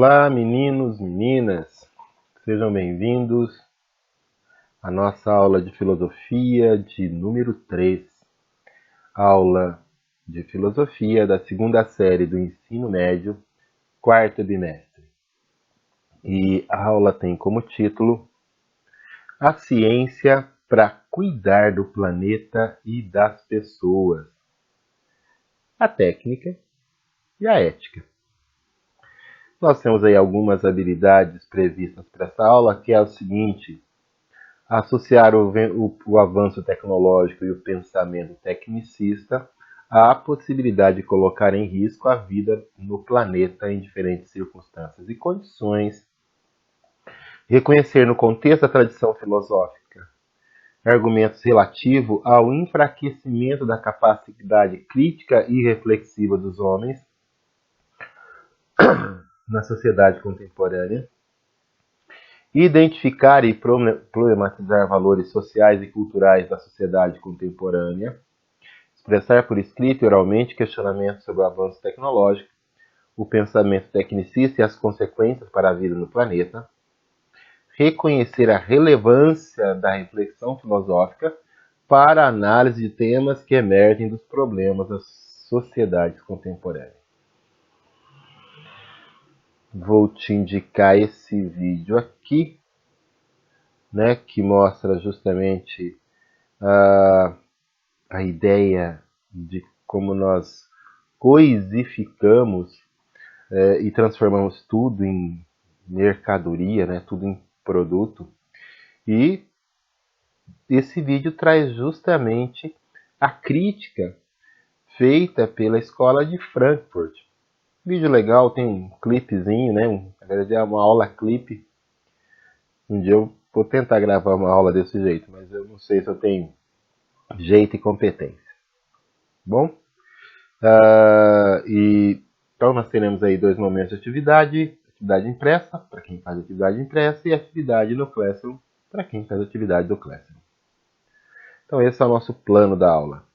Olá, meninos, meninas, sejam bem-vindos à nossa aula de filosofia de número 3, aula de filosofia da segunda série do ensino médio, quarto bimestre. E a aula tem como título A Ciência para Cuidar do Planeta e das Pessoas, a Técnica e a Ética. Nós temos aí algumas habilidades previstas para essa aula, que é o seguinte: associar o avanço tecnológico e o pensamento tecnicista à possibilidade de colocar em risco a vida no planeta em diferentes circunstâncias e condições. Reconhecer no contexto da tradição filosófica argumentos relativos ao enfraquecimento da capacidade crítica e reflexiva dos homens na sociedade contemporânea, identificar e problematizar valores sociais e culturais da sociedade contemporânea, expressar por escrito e oralmente questionamentos sobre o avanço tecnológico, o pensamento tecnicista e as consequências para a vida no planeta, reconhecer a relevância da reflexão filosófica para a análise de temas que emergem dos problemas das sociedades contemporâneas. Vou te indicar esse vídeo aqui, né, que mostra justamente a ideia de como nós coisificamos e transformamos tudo em mercadoria, né, tudo em produto. E esse vídeo traz justamente a crítica feita pela Escola de Frankfurt. Vídeo legal, tem um clipezinho, né? Na verdade é uma aula clipe. Um dia eu vou tentar gravar uma aula desse jeito, mas eu não sei se eu tenho jeito e competência. Bom? Então nós teremos aí 2 momentos de atividade. Atividade impressa, para quem faz atividade impressa, e atividade no Classroom, para quem faz atividade do Classroom. Então esse é o nosso plano da aula.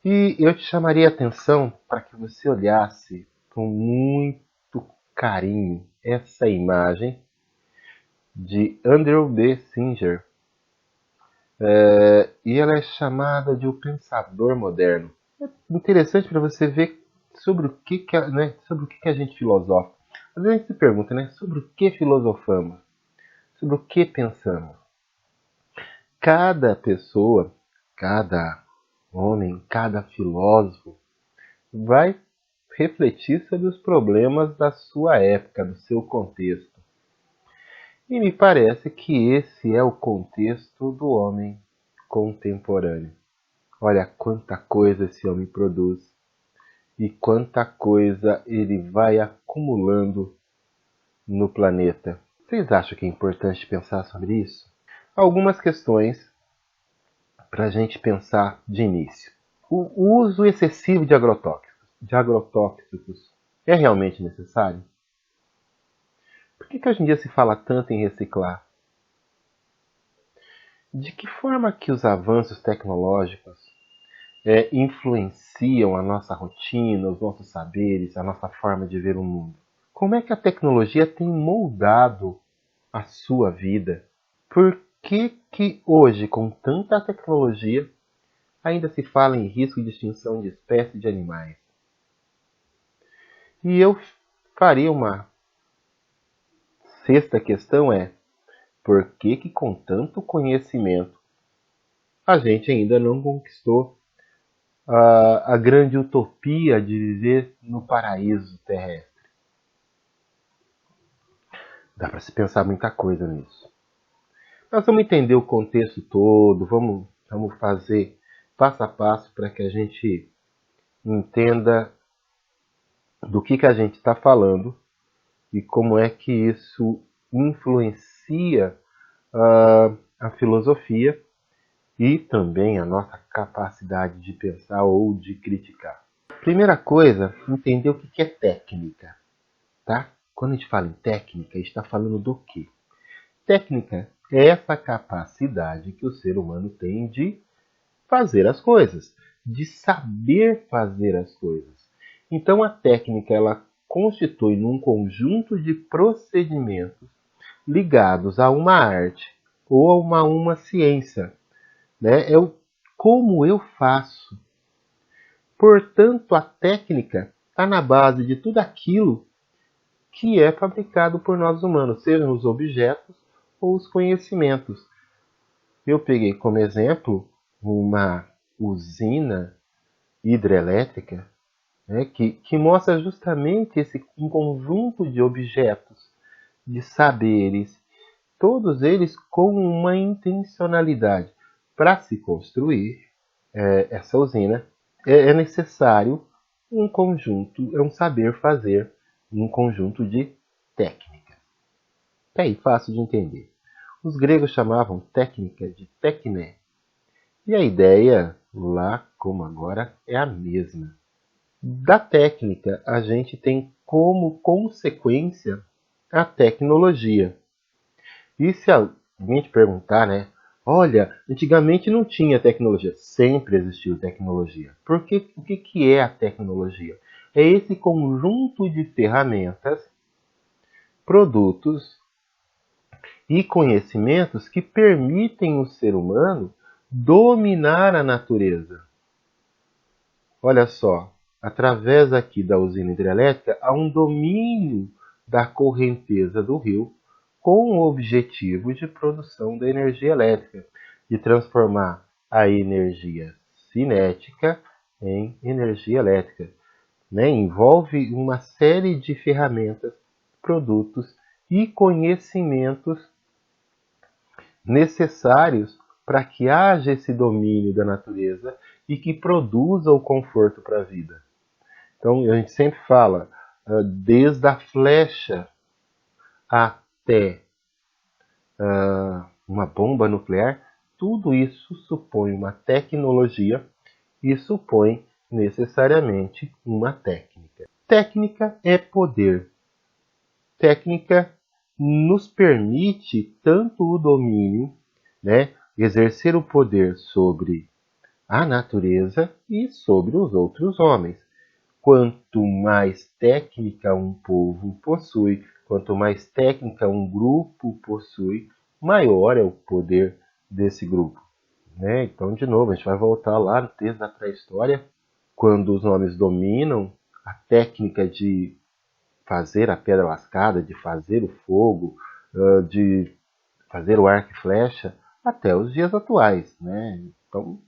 E eu te chamaria a atenção para que você olhasse com muito carinho essa imagem de Andrew B. Singer. E ela é chamada de O Pensador Moderno. É interessante para você ver sobre o que, sobre o que a gente filosofa. Às vezes a gente se pergunta, né, sobre o que filosofamos, sobre o que pensamos. Cada pessoa, cada homem, cada filósofo vai refletir sobre os problemas da sua época, do seu contexto. E me parece que esse é o contexto do homem contemporâneo. Olha quanta coisa esse homem produz e quanta coisa ele vai acumulando no planeta. Vocês acham que é importante pensar sobre isso? Algumas questões para a gente pensar de início. O uso excessivo de agrotóxicos é realmente necessário? Por que hoje em dia se fala tanto em reciclar? De que forma que os avanços tecnológicos influenciam a nossa rotina, os nossos saberes, a nossa forma de ver o mundo? Como é que a tecnologia tem moldado a sua vida? Por que hoje, com tanta tecnologia, ainda se fala em risco de extinção de espécies de animais? E eu faria uma sexta questão por que com tanto conhecimento a gente ainda não conquistou a grande utopia de viver no paraíso terrestre? Dá para se pensar muita coisa nisso. Nós vamos entender o contexto todo, vamos fazer passo a passo para que a gente entenda do que a gente está falando e como é que isso influencia a filosofia e também a nossa capacidade de pensar ou de criticar. Primeira coisa, entender o que é técnica, tá? Quando a gente fala em técnica, a gente está falando do quê? Técnica é essa capacidade que o ser humano tem de fazer as coisas, de saber fazer as coisas. Então a técnica ela constitui num conjunto de procedimentos ligados a uma arte ou a uma ciência, né? Como eu faço. Portanto, a técnica está na base de tudo aquilo que é fabricado por nós humanos, sejam os objetos ou os conhecimentos. Eu peguei como exemplo uma usina hidrelétrica, né, que mostra justamente um conjunto de objetos, de saberes, todos eles com uma intencionalidade. Para se construir essa usina, é necessário um conjunto, é um saber fazer, um conjunto de técnicas. Tá aí, fácil de entender. Os gregos chamavam técnica de tecné. E a ideia, lá como agora, é a mesma. Da técnica, a gente tem como consequência a tecnologia. E se alguém te perguntar, né? Olha, antigamente não tinha tecnologia. Sempre existiu tecnologia. Porque o que é a tecnologia? É esse conjunto de ferramentas, produtos e conhecimentos que permitem o ser humano dominar a natureza. Olha só, através aqui da usina hidrelétrica, há um domínio da correnteza do rio com o objetivo de produção da energia elétrica, de transformar a energia cinética em energia elétrica. Né? Envolve uma série de ferramentas, produtos e conhecimentos necessários para que haja esse domínio da natureza e que produza o conforto para a vida. Então, a gente sempre fala, desde a flecha até uma bomba nuclear, tudo isso supõe uma tecnologia e supõe necessariamente uma técnica. Técnica é poder. Técnica nos permite tanto o domínio, né, exercer o poder sobre a natureza e sobre os outros homens. Quanto mais técnica um povo possui, quanto mais técnica um grupo possui, maior é o poder desse grupo. Né? Então, de novo, a gente vai voltar lá no texto da pré-história, quando os homens dominam a técnica de fazer a pedra lascada, de fazer o fogo, de fazer o arco e flecha, até os dias atuais. Né? Então,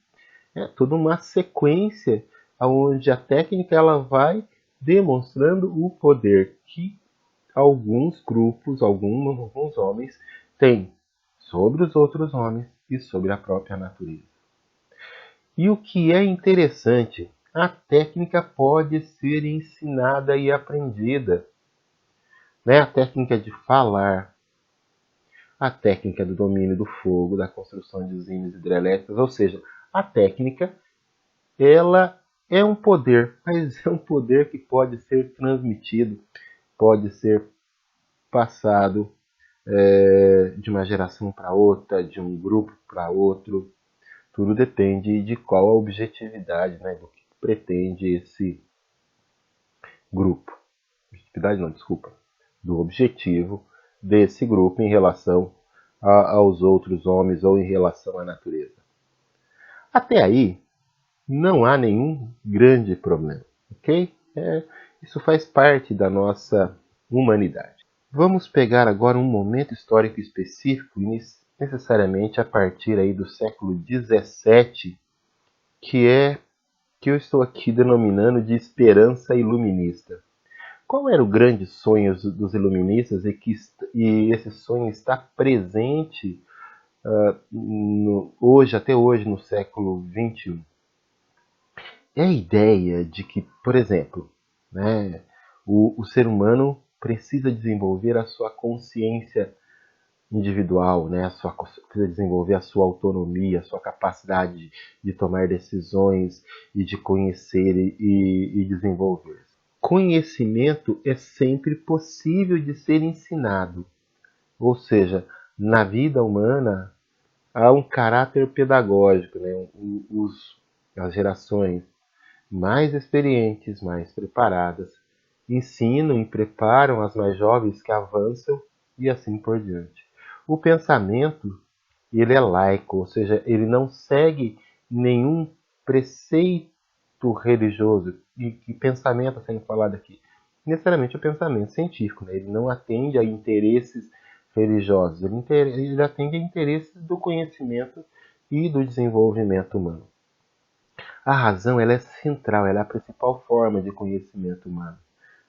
é toda uma sequência onde a técnica ela vai demonstrando o poder que alguns grupos, alguns homens têm sobre os outros homens e sobre a própria natureza. E o que é interessante, a técnica pode ser ensinada e aprendida. Né? A técnica de falar, a técnica do domínio do fogo, da construção de usinas hidrelétricas, ou seja, a técnica ela é um poder, mas é um poder que pode ser transmitido, pode ser passado de uma geração para outra, de um grupo para outro. Tudo depende de qual a objetividade, né, do que pretende esse grupo. Objetividade não, desculpa. Do objetivo desse grupo em relação aos outros homens ou em relação à natureza. Até aí, não há nenhum grande problema, ok? Isso faz parte da nossa humanidade. Vamos pegar agora um momento histórico específico, necessariamente a partir aí do século XVII, que eu estou aqui denominando de esperança iluminista. Qual era o grande sonho dos iluministas e esse sonho está presente até hoje, no século XXI? É a ideia de que, por exemplo, né, o ser humano precisa desenvolver a sua consciência individual, né, precisa desenvolver a sua autonomia, a sua capacidade de tomar decisões e de conhecer e desenvolver. Conhecimento é sempre possível de ser ensinado, ou seja, na vida humana há um caráter pedagógico, né? As gerações mais experientes, mais preparadas, ensinam e preparam as mais jovens que avançam e assim por diante. O pensamento, ele é laico, ou seja, ele não segue nenhum preceito religioso. E que pensamento está sendo falado aqui? Necessariamente o pensamento científico, né? Ele não atende a interesses religiosos, ele atende a interesses do conhecimento e do desenvolvimento humano. A razão, ela é central, ela é a principal forma de conhecimento humano.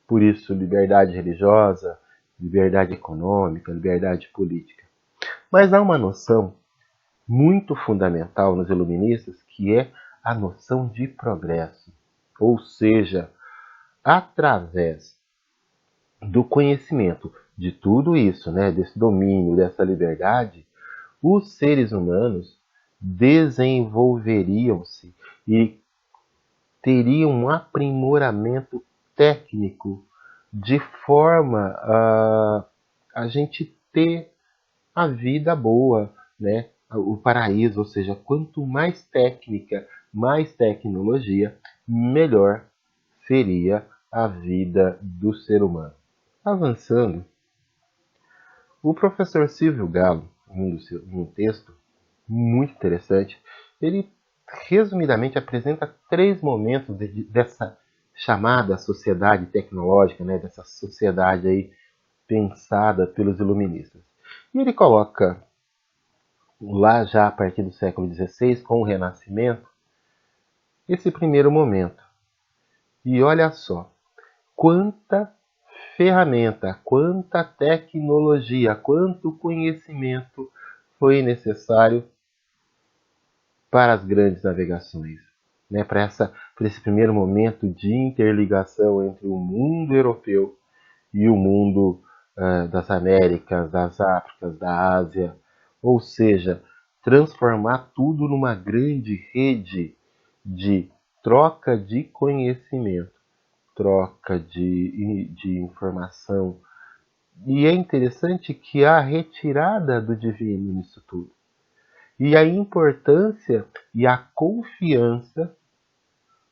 Por isso, liberdade religiosa, liberdade econômica, liberdade política. Mas há uma noção muito fundamental nos iluministas, que é a noção de progresso. Ou seja, através do conhecimento de tudo isso, né, desse domínio, dessa liberdade, os seres humanos desenvolveriam-se e teriam um aprimoramento técnico de forma a gente ter a vida boa, né? O paraíso, ou seja, quanto mais técnica, mais tecnologia, melhor seria a vida do ser humano. Avançando, o professor Silvio Galo, em um texto muito interessante, ele resumidamente apresenta 3 momentos dessa chamada sociedade tecnológica, né, dessa sociedade aí pensada pelos iluministas. E ele coloca lá já a partir do século XVI, com o Renascimento, esse primeiro momento. E olha só, quanta ferramenta, quanta tecnologia, quanto conhecimento foi necessário para as grandes navegações, né? Para esse primeiro momento de interligação entre o mundo europeu e o mundo das Américas, das Áfricas, da Ásia, ou seja, transformar tudo numa grande rede de troca de conhecimento, troca de informação. E é interessante que há a retirada do divino nisso tudo. E a importância e a confiança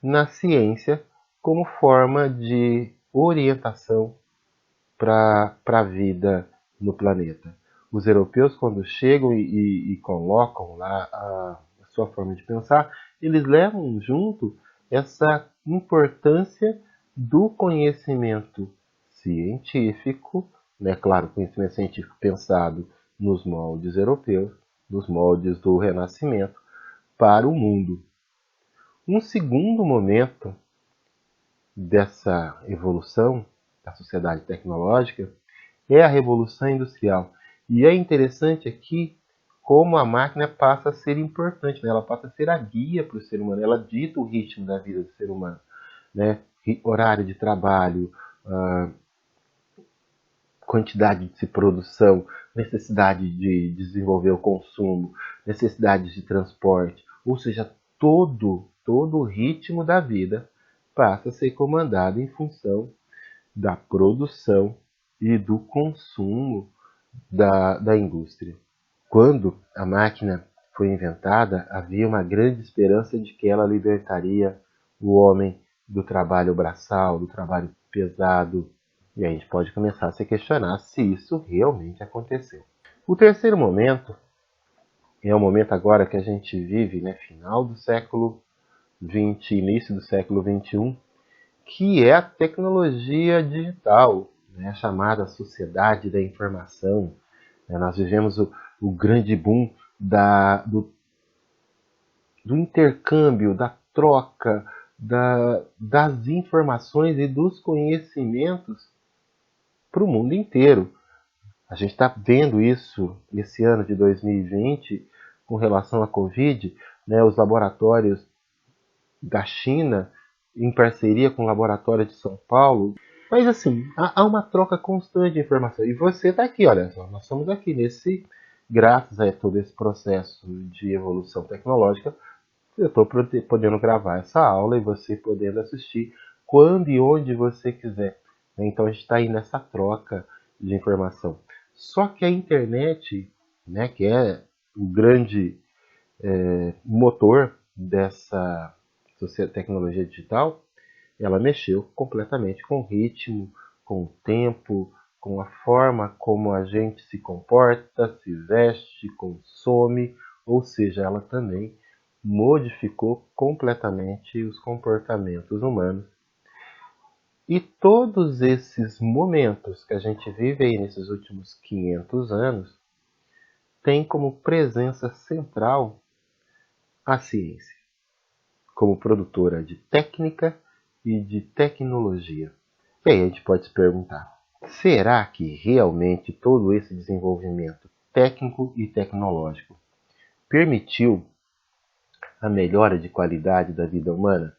na ciência como forma de orientação para a vida no planeta. Os europeus, quando chegam e colocam lá a sua forma de pensar, eles levam junto essa importância do conhecimento científico, né? Claro, conhecimento científico pensado nos moldes europeus, nos moldes do Renascimento, para o mundo. Um segundo momento dessa evolução da sociedade tecnológica é a Revolução Industrial. E é interessante aqui como a máquina passa a ser importante, né? Ela passa a ser a guia para o ser humano, ela dita o ritmo da vida do ser humano, né? Horário de trabalho, quantidade de produção, necessidade de desenvolver o consumo, necessidade de transporte, ou seja, todo o ritmo da vida passa a ser comandado em função da produção e do consumo da indústria. Quando a máquina foi inventada, havia uma grande esperança de que ela libertaria o homem do trabalho braçal, do trabalho pesado. E a gente pode começar a se questionar se isso realmente aconteceu. O terceiro momento é o momento agora que a gente vive, né, final do século XX, início do século XXI, que é a tecnologia digital, né, a chamada sociedade da informação. Nós vivemos o grande boom do intercâmbio, da troca, das informações e dos conhecimentos para o mundo inteiro. A gente está vendo isso esse ano de 2020 com relação à Covid, né, os laboratórios da China em parceria com o laboratório de São Paulo. Mas assim, há uma troca constante de informação. E você está aqui, olha só, nós estamos aqui graças a todo esse processo de evolução tecnológica, eu estou podendo gravar essa aula e você podendo assistir quando e onde você quiser. Então a gente está aí nessa troca de informação. Só que a internet, né, que é o grande motor dessa tecnologia digital, Ela mexeu completamente com o ritmo, com o tempo, com a forma como a gente se comporta, se veste, consome, ou seja, ela também modificou completamente os comportamentos humanos. E todos esses momentos que a gente vive aí nesses últimos 500 anos têm como presença central a ciência, como produtora de técnica e de tecnologia. E aí a gente pode se perguntar, será que realmente todo esse desenvolvimento técnico e tecnológico permitiu a melhora de qualidade da vida humana?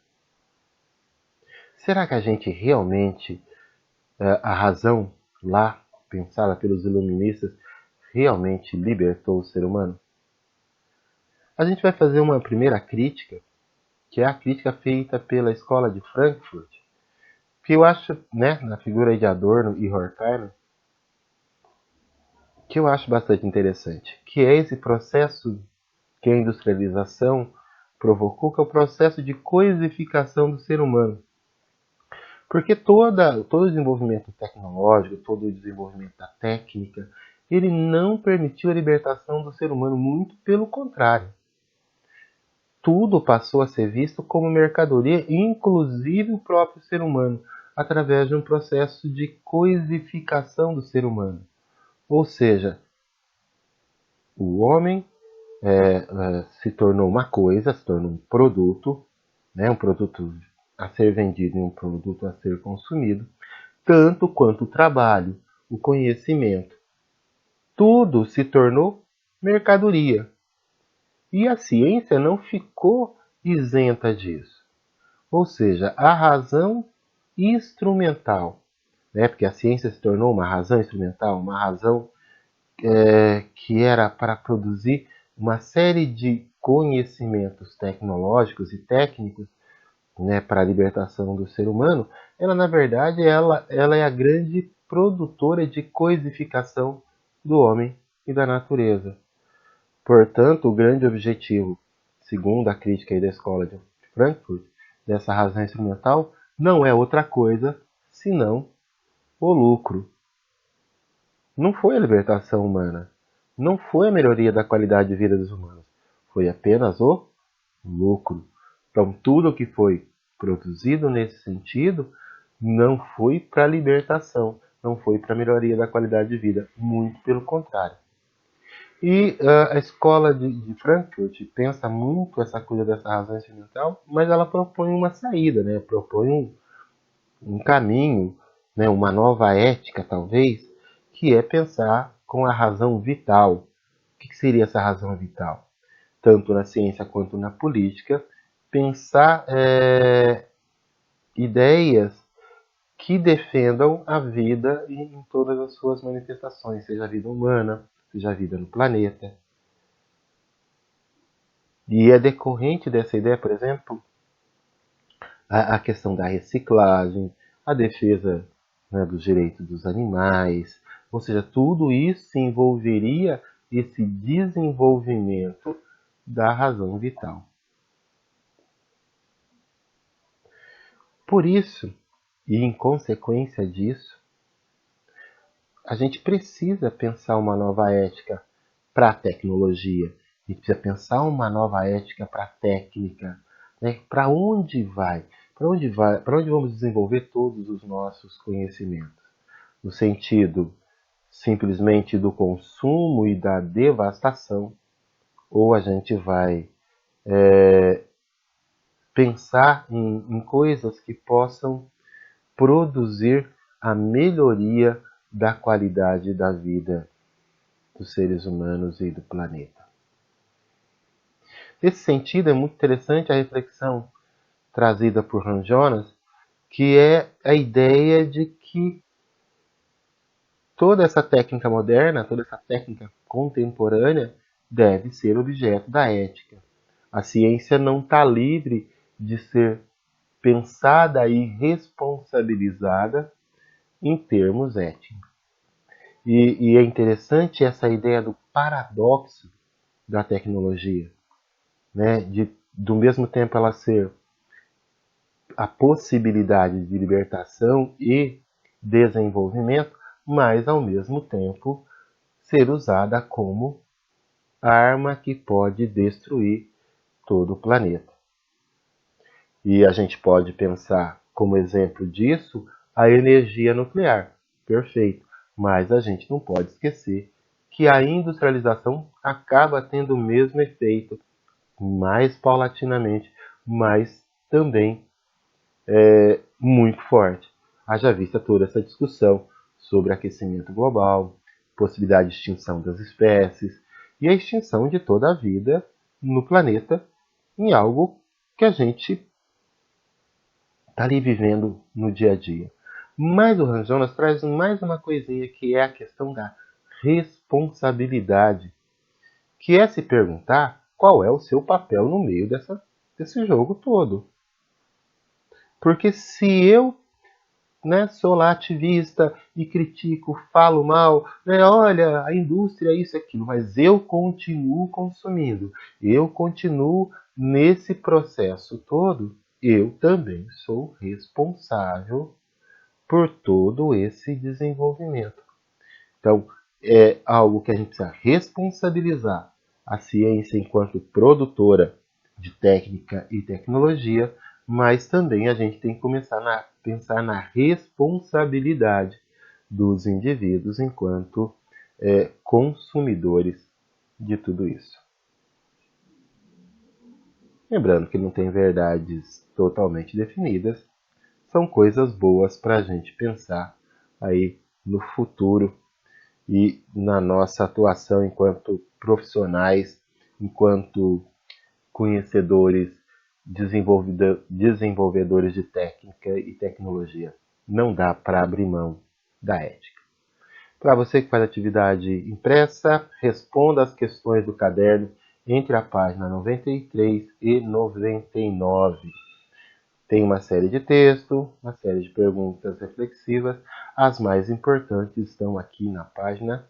Será que a gente realmente, a razão lá, pensada pelos iluministas, realmente libertou o ser humano? A gente vai fazer uma primeira crítica, que é a crítica feita pela Escola de Frankfurt, que eu acho, né, na figura de Adorno e Horkheimer, que eu acho bastante interessante, que é esse processo que a industrialização provocou, que é o processo de coisificação do ser humano. Porque todo o desenvolvimento tecnológico, todo o desenvolvimento da técnica, ele não permitiu a libertação do ser humano, muito pelo contrário. Tudo passou a ser visto como mercadoria, inclusive o próprio ser humano, através de um processo de coisificação do ser humano. Ou seja, o homem se tornou uma coisa, se tornou um produto, né, um produto a ser vendido e um produto a ser consumido, tanto quanto o trabalho, o conhecimento. Tudo se tornou mercadoria. E a ciência não ficou isenta disso. Ou seja, a razão instrumental, né, porque a ciência se tornou uma razão instrumental, uma razão que era para produzir uma série de conhecimentos tecnológicos e técnicos, né, para a libertação do ser humano, ela na verdade ela é a grande produtora de coisificação do homem e da natureza. Portanto, o grande objetivo, segundo a crítica aí da escola de Frankfurt, dessa razão instrumental, não é outra coisa senão o lucro. Não foi a libertação humana, não foi a melhoria da qualidade de vida dos humanos, foi apenas o lucro. Então, tudo o que foi produzido nesse sentido não foi para a libertação, não foi para a melhoria da qualidade de vida, muito pelo contrário. E a escola de Frankfurt pensa muito essa coisa dessa razão instrumental, mas ela propõe uma saída, né? Propõe um caminho, né? Uma nova ética, talvez, que é pensar com a razão vital. O que seria essa razão vital? Tanto na ciência quanto na política, pensar ideias que defendam a vida em todas as suas manifestações, seja a vida humana, seja a vida no planeta. E é decorrente dessa ideia, por exemplo, a questão da reciclagem, a defesa, né, dos direitos dos animais, ou seja, tudo isso se envolveria esse desenvolvimento da razão vital. Por isso, e em consequência disso, a gente precisa pensar uma nova ética para a tecnologia, a gente precisa pensar uma nova ética para a técnica, né? Para onde vai? Para onde vai? Para onde vamos desenvolver todos os nossos conhecimentos? No sentido simplesmente do consumo e da devastação, ou a gente vai pensar em coisas que possam produzir a melhoria da qualidade da vida dos seres humanos e do planeta. Nesse sentido, é muito interessante a reflexão trazida por Hans Jonas, que é a ideia de que toda essa técnica moderna, toda essa técnica contemporânea, deve ser objeto da ética. A ciência não está livre de ser pensada e responsabilizada em termos éticos. E é interessante essa ideia do paradoxo da tecnologia, né? Do mesmo tempo ela ser a possibilidade de libertação e desenvolvimento, mas ao mesmo tempo ser usada como arma que pode destruir todo o planeta. E a gente pode pensar como exemplo disso a energia nuclear. Perfeito. Mas a gente não pode esquecer que a industrialização acaba tendo o mesmo efeito, mais paulatinamente, mas também muito forte. Haja vista toda essa discussão sobre aquecimento global, possibilidade de extinção das espécies e a extinção de toda a vida no planeta em algo que a gente está ali vivendo no dia a dia. Mas o Hans Jonas traz mais uma coisinha que é a questão da responsabilidade, que é se perguntar qual é o seu papel no meio desse jogo todo. Porque se eu sou lá ativista e critico, falo mal, olha, a indústria, isso e aquilo, mas eu continuo consumindo, eu continuo nesse processo todo, eu também sou responsável por todo esse desenvolvimento. Então, é algo que a gente precisa responsabilizar a ciência enquanto produtora de técnica e tecnologia, mas também a gente tem que começar a pensar na responsabilidade dos indivíduos enquanto consumidores de tudo isso. Lembrando que não tem verdades totalmente definidas, são coisas boas para a gente pensar aí no futuro e na nossa atuação enquanto profissionais, enquanto conhecedores, desenvolvedores de técnica e tecnologia. Não dá para abrir mão da ética. Para você que faz atividade impressa, responda as questões do caderno entre a página 93 e 99. Tem uma série de texto, uma série de perguntas reflexivas. As mais importantes estão aqui na página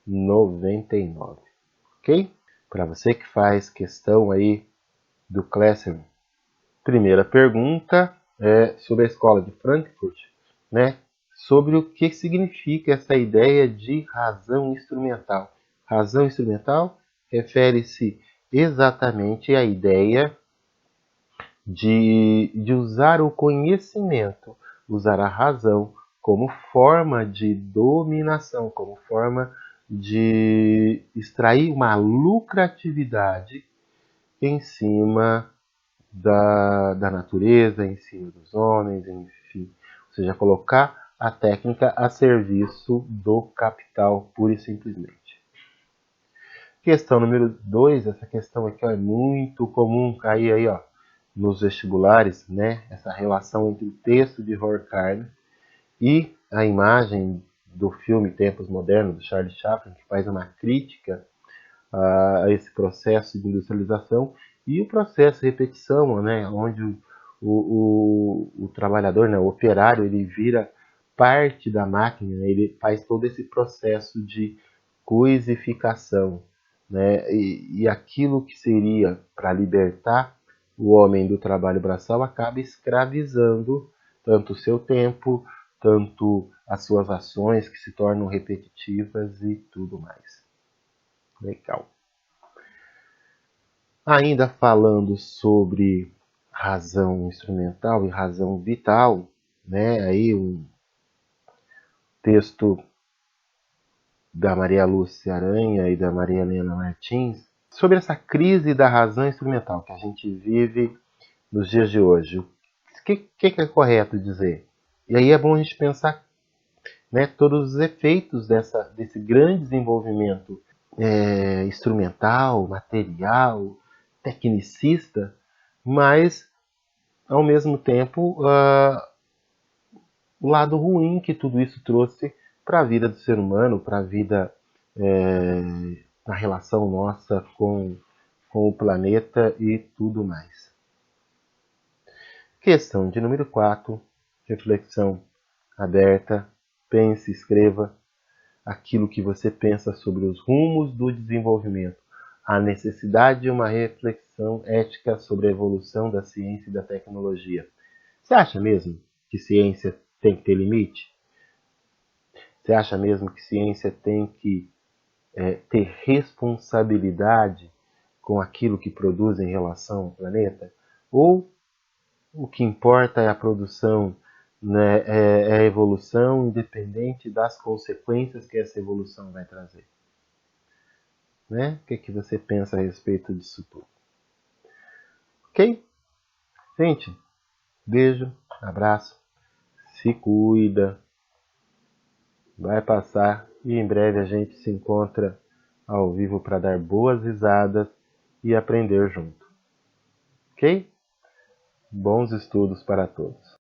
99. Ok? Para você que faz questão aí do Classroom. Primeira pergunta é sobre a escola de Frankfurt, sobre o que significa essa ideia de razão instrumental. Razão instrumental refere-se exatamente à ideia de usar o conhecimento, usar a razão como forma de dominação, como forma de extrair uma lucratividade em cima da natureza, em cima dos homens, enfim. Ou seja, colocar a técnica a serviço do capital, pura e simplesmente. Questão número 2, essa questão aqui é muito comum cair aí, nos vestibulares, essa relação entre o texto de Horkheimer e a imagem do filme Tempos Modernos, do Charlie Chaplin, que faz uma crítica a esse processo de industrialização e o processo de repetição, onde o trabalhador, o operário, ele vira parte da máquina, ele faz todo esse processo de coisificação, e aquilo que seria para libertar o homem do trabalho braçal acaba escravizando tanto o seu tempo, tanto as suas ações que se tornam repetitivas e tudo mais. Legal. Ainda falando sobre razão instrumental e razão vital, aí um texto da Maria Lúcia Aranha e da Maria Helena Martins sobre essa crise da razão instrumental que a gente vive nos dias de hoje. O que é correto dizer? E aí é bom a gente pensar todos os efeitos desse grande desenvolvimento instrumental, material, tecnicista, mas, ao mesmo tempo, o lado ruim que tudo isso trouxe para a vida do ser humano, para a vida, na relação nossa com o planeta e tudo mais. Questão de número 4, reflexão aberta, pense, escreva aquilo que você pensa sobre os rumos do desenvolvimento, a necessidade de uma reflexão ética sobre a evolução da ciência e da tecnologia. Você acha mesmo que ciência tem que ter limite? Você acha mesmo que ciência tem que ter responsabilidade com aquilo que produz em relação ao planeta? Ou o que importa é a produção, né, é a evolução, independente das consequências que essa evolução vai trazer? Né? O que você pensa a respeito disso tudo? Ok? Gente, beijo, abraço, se cuida, vai passar e em breve a gente se encontra ao vivo para dar boas risadas e aprender junto. Ok? Bons estudos para todos.